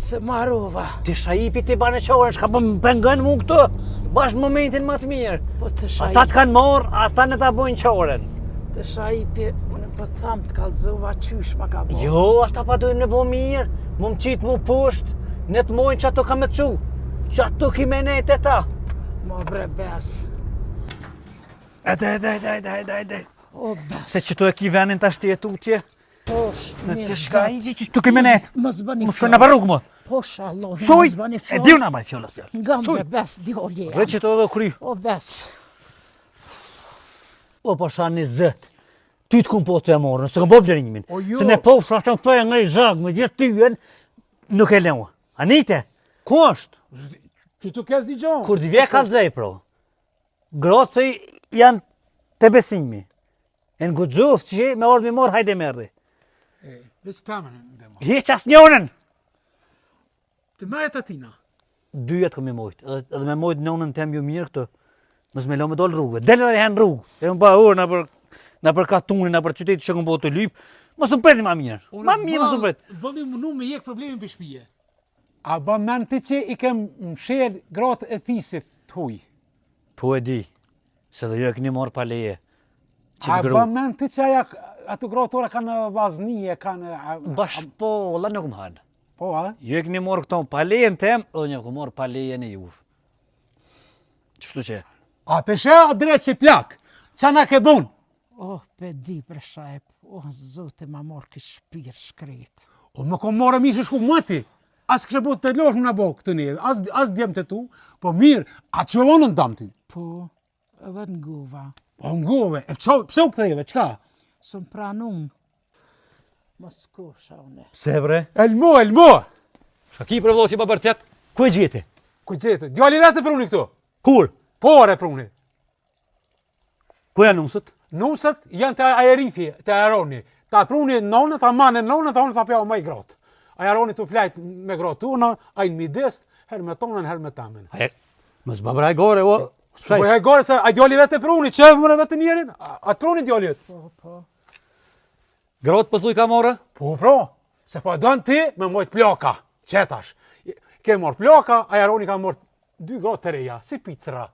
Se marova. Ti shajipi ti bane qorën, shka po më pengën mu këtu, bashkë momentin më të mirë. Po të Ata të kanë morë, ata në ta bojnë qorën. Të shajipi, unë po tham të kallëzova qysh ma ka bo. Jo, ata pa dojnë me bo mirë, mu më qitë mu poshtë, në të mojnë që ato ka me cu, që ato ki me nejtë e ta. Ma bre bes. Ede. O bes. Se që tu e ki venin të ashtë tutje, Posh, se një që shka i zot. që tu ki me nejtë. Më zbani Më shkoj në barrugë më. Posh, Allah, Shuj, më zbani e fjallë. diu na baj fjallës fjallë. Nga bre bes, djolje Re që tu edhe kry. O bes. O pasha një zët, ty të kumë po të e morë, nëse këmë po blerimin. O jo. Se ne po shashtë të e nga i zhagë, me gjithë ty jën, nuk e leua. Anite, ku është? Që tu kes digjon. Kur d'vje kalzej, pro. Grotë janë të besimi. E në gudzuf që me orë mi morë, hajde merdi. Veç tamen dhe ma. Hiq as njonën! Të majet atina. Dyjet këmë i mojtë, edhe me mojtë njonën tem ju mirë këtë, mësë me lo me dollë rrugëve. Dele dhe janë rrugë, e më ba orë në për katunin, në për qytetit që këmë po të lypë, mësë më preti ma mirë. Ma mirë mësë më preti. Bëllim më nu me jek problemin për shpije. A ba men ti që i kem mshelë gratë e fisit të huj. Po e di, se dhe jo e këni morë pa leje. A ba men ti që ato gratë ora kanë vaznije, kanë... Bash po, ola nuk më hanë. Po, a? Jo e këni morë këto pa lejen tem, dhe një këmë morë pa lejen e juvë. Qështu që? A peshe a drejt që plak, qa na ke bon? Oh, pe di për shajp. Oh, zote ma morë kë shpirë shkret. O më kom morë mishë shku mati. As kështë po të losh më në bo këtë një, as djem të tu, po mirë, a që vonën dam ty? Po, edhe n'guva. Po ngove, e pse u këthejve, qka? Sëm pranun. Mos kosha une. Se bre? Elmo! Shka ki për vlosi pa bërtet, ku e gjeti? Ku gjete? Djali vete pruni këto? Kur? Pore pruni. Ku janë nusët? Nusët janë të aerifi, të aeroni. Ta pruni nonën, ta manë nonën, ta unë ta pjau ma i gratë. Aeroni të flajt me gratë tuna, a i në midest, her me tonën, her me tamen. Mës babraj gore, o... Po e gore se a djali vete pruni, qëvë mëre vete njerin? A të pruni djali vetë? Po. Gratë për thuj ka morë? Po, se po dënë ti me mojt plaka, qetash. Ke morë plaka, aeroni ka morë 2 gratë të reja, si picra.